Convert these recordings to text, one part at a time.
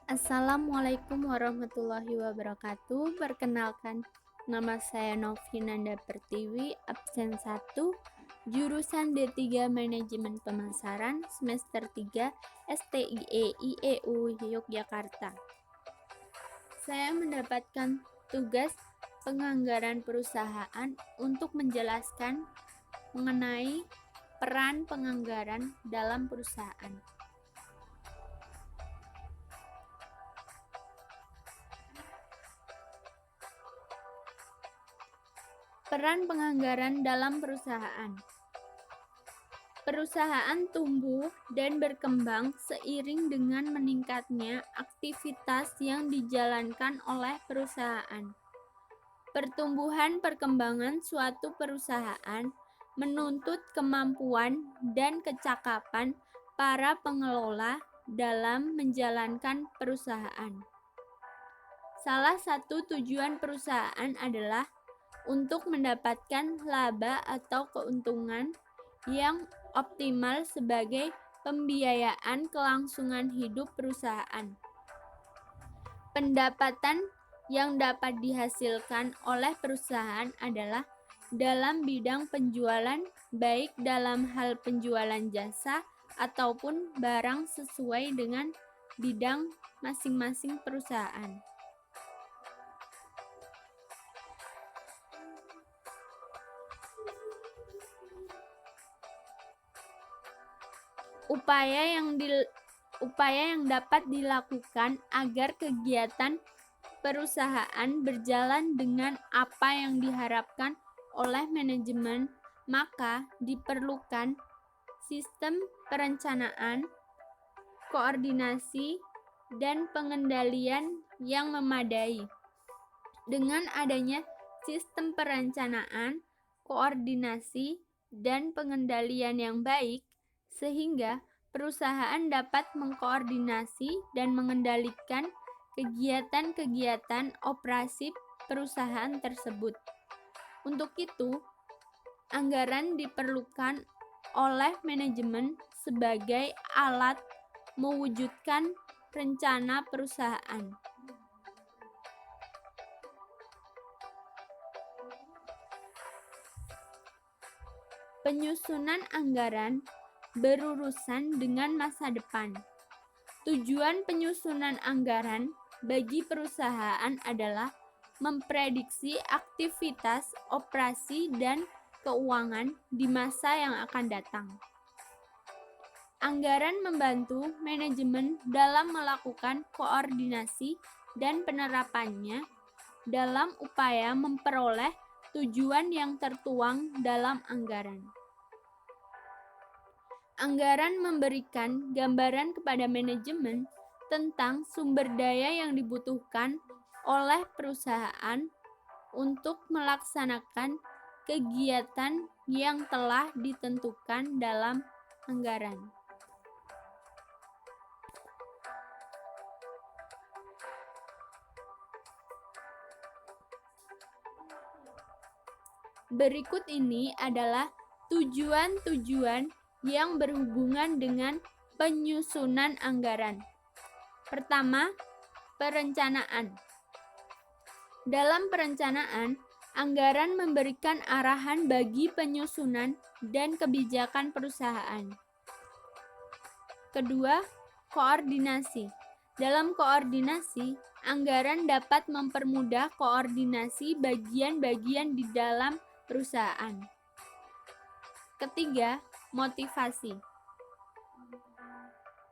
Assalamualaikum warahmatullahi wabarakatuh. Perkenalkan, nama saya Novinanda Pertiwi, absen 1, jurusan D3 Manajemen Pemasaran, semester 3, STIE IEU Yogyakarta. Saya mendapatkan tugas penganggaran perusahaan untuk menjelaskan mengenai peran penganggaran dalam perusahaan. Peran penganggaran dalam perusahaan. Perusahaan tumbuh dan berkembang seiring dengan meningkatnya aktivitas yang dijalankan oleh perusahaan. Pertumbuhan perkembangan suatu perusahaan menuntut kemampuan dan kecakapan para pengelola dalam menjalankan perusahaan. Salah satu tujuan perusahaan adalah untuk mendapatkan laba atau keuntungan yang optimal sebagai pembiayaan kelangsungan hidup perusahaan. Pendapatan yang dapat dihasilkan oleh perusahaan adalah dalam bidang penjualan, baik dalam hal penjualan jasa ataupun barang sesuai dengan bidang masing-masing perusahaan. Upaya yang dapat dilakukan agar kegiatan perusahaan berjalan dengan apa yang diharapkan oleh manajemen, maka diperlukan sistem perencanaan, koordinasi, dan pengendalian yang memadai. Dengan adanya sistem perencanaan, koordinasi, dan pengendalian yang baik, sehingga perusahaan dapat mengkoordinasi dan mengendalikan kegiatan-kegiatan operasi perusahaan tersebut. Untuk itu, anggaran diperlukan oleh manajemen sebagai alat mewujudkan rencana perusahaan. Penyusunan anggaran berurusan dengan masa depan. Tujuan penyusunan anggaran bagi perusahaan adalah memprediksi aktivitas, operasi, dan keuangan di masa yang akan datang. Anggaran membantu manajemen dalam melakukan koordinasi dan penerapannya dalam upaya memperoleh tujuan yang tertuang dalam anggaran. Anggaran memberikan gambaran kepada manajemen tentang sumber daya yang dibutuhkan oleh perusahaan untuk melaksanakan kegiatan yang telah ditentukan dalam anggaran. Berikut ini adalah tujuan-tujuan yang berhubungan dengan penyusunan anggaran. Pertama, perencanaan. Dalam perencanaan, anggaran memberikan arahan bagi penyusunan dan kebijakan perusahaan. Kedua, koordinasi. Dalam koordinasi, anggaran dapat mempermudah koordinasi bagian-bagian di dalam perusahaan. Ketiga, motivasi.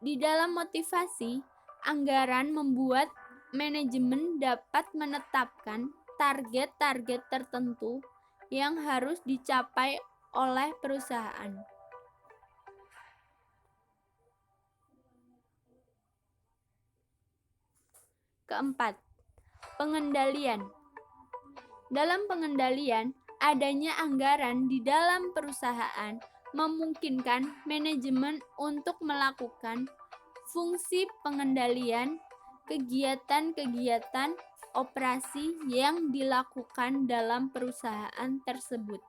Di dalam motivasi, anggaran membuat manajemen dapat menetapkan target-target tertentu yang harus dicapai oleh perusahaan. Keempat, pengendalian. Dalam pengendalian, adanya anggaran di dalam perusahaan memungkinkan manajemen untuk melakukan fungsi pengendalian kegiatan-kegiatan operasi yang dilakukan dalam perusahaan tersebut.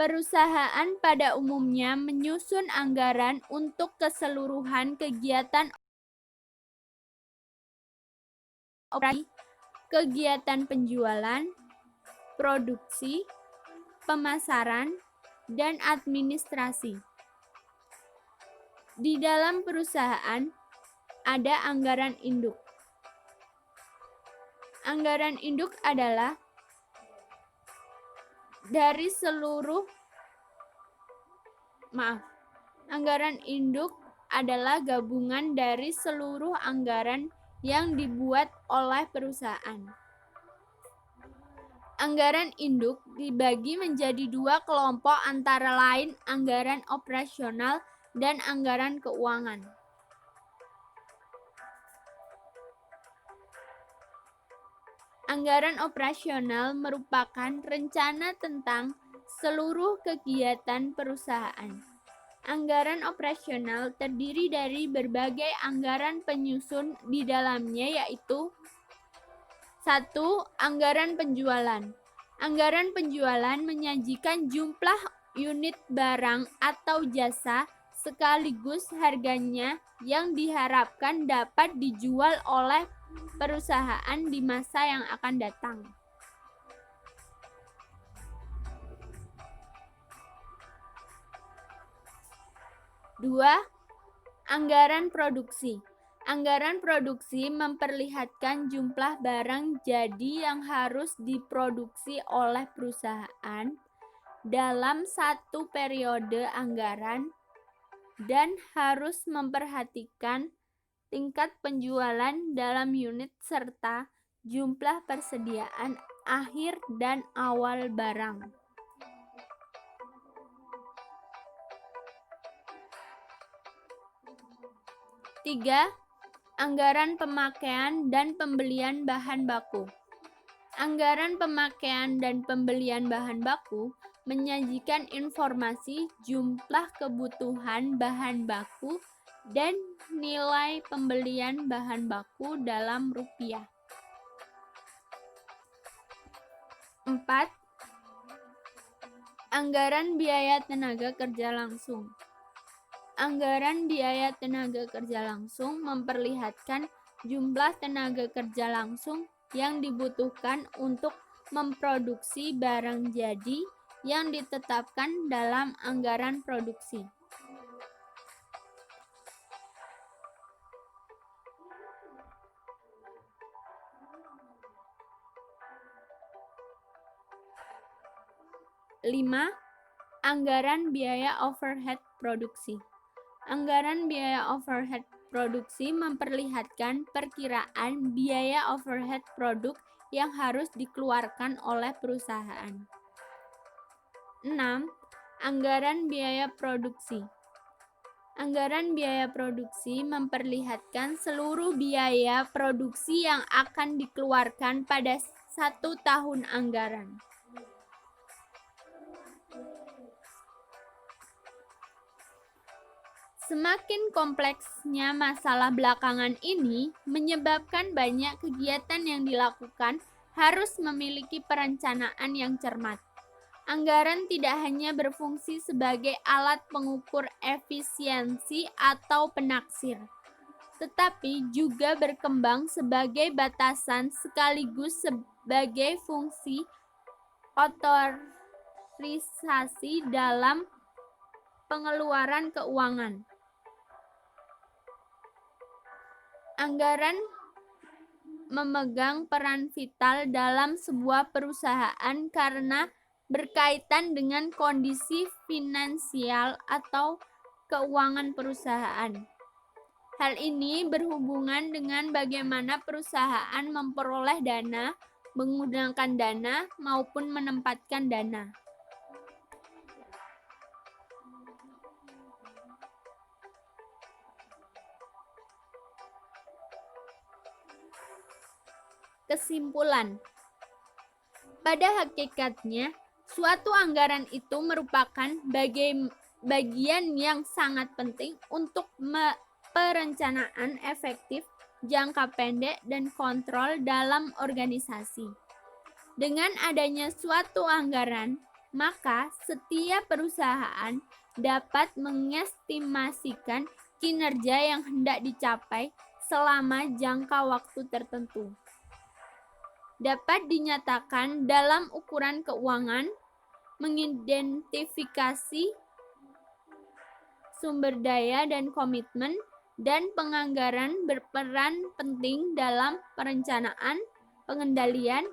Perusahaan pada umumnya menyusun anggaran untuk keseluruhan kegiatan operasi, kegiatan penjualan, produksi, pemasaran, dan administrasi. Di dalam perusahaan ada anggaran induk. Anggaran induk adalah anggaran induk adalah gabungan dari seluruh anggaran yang dibuat oleh perusahaan. Anggaran induk dibagi menjadi dua kelompok, antara lain anggaran operasional dan anggaran keuangan. Anggaran operasional merupakan rencana tentang seluruh kegiatan perusahaan. Anggaran operasional terdiri dari berbagai anggaran penyusun di dalamnya, yaitu 1. Anggaran penjualan. Anggaran penjualan menyajikan jumlah unit barang atau jasa sekaligus harganya yang diharapkan dapat dijual oleh perusahaan di masa yang akan datang. 2. Anggaran produksi. Anggaran produksi memperlihatkan jumlah barang jadi yang harus diproduksi oleh perusahaan dalam satu periode anggaran dan harus memperhatikan tingkat penjualan dalam unit serta jumlah persediaan akhir dan awal barang. 3. Anggaran pemakaian dan pembelian bahan baku. Anggaran pemakaian dan pembelian bahan baku menyajikan informasi jumlah kebutuhan bahan baku dan nilai pembelian bahan baku dalam rupiah. 4. Anggaran biaya tenaga kerja langsung. Anggaran biaya tenaga kerja langsung memperlihatkan jumlah tenaga kerja langsung yang dibutuhkan untuk memproduksi barang jadi yang ditetapkan dalam anggaran produksi. 5. Anggaran biaya overhead produksi. Anggaran biaya overhead produksi memperlihatkan perkiraan biaya overhead produk yang harus dikeluarkan oleh perusahaan. 6. Anggaran biaya produksi. Anggaran biaya produksi memperlihatkan seluruh biaya produksi yang akan dikeluarkan pada satu tahun anggaran. Semakin kompleksnya masalah belakangan ini menyebabkan banyak kegiatan yang dilakukan harus memiliki perencanaan yang cermat. Anggaran tidak hanya berfungsi sebagai alat pengukur efisiensi atau penaksir, tetapi juga berkembang sebagai batasan sekaligus sebagai fungsi otorisasi dalam pengeluaran keuangan. Anggaran memegang peran vital dalam sebuah perusahaan karena berkaitan dengan kondisi finansial atau keuangan perusahaan. Hal ini berhubungan dengan bagaimana perusahaan memperoleh dana, menggunakan dana, maupun menempatkan dana. Kesimpulan, pada hakikatnya, suatu anggaran itu merupakan bagian yang sangat penting untuk perencanaan efektif, jangka pendek, dan kontrol dalam organisasi. Dengan adanya suatu anggaran, maka setiap perusahaan dapat mengestimasikan kinerja yang hendak dicapai selama jangka waktu tertentu. Dapat dinyatakan dalam ukuran keuangan, mengidentifikasi sumber daya dan komitmen, dan penganggaran berperan penting dalam perencanaan, pengendalian,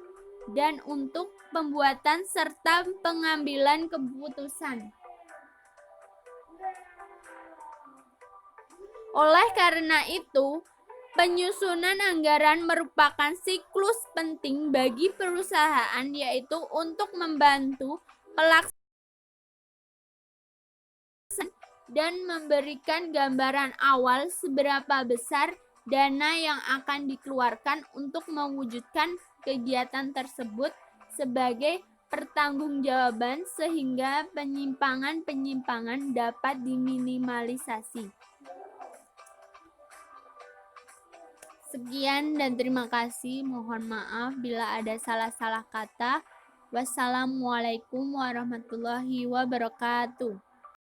dan untuk pembuatan serta pengambilan keputusan. Oleh karena itu, penyusunan anggaran merupakan siklus penting bagi perusahaan, yaitu untuk membantu pelaksanaan dan memberikan gambaran awal seberapa besar dana yang akan dikeluarkan untuk mewujudkan kegiatan tersebut sebagai pertanggungjawaban sehingga penyimpangan-penyimpangan dapat diminimalisasi. Sekian dan terima kasih. Mohon maaf bila ada salah-salah kata. Wassalamualaikum warahmatullahi wabarakatuh.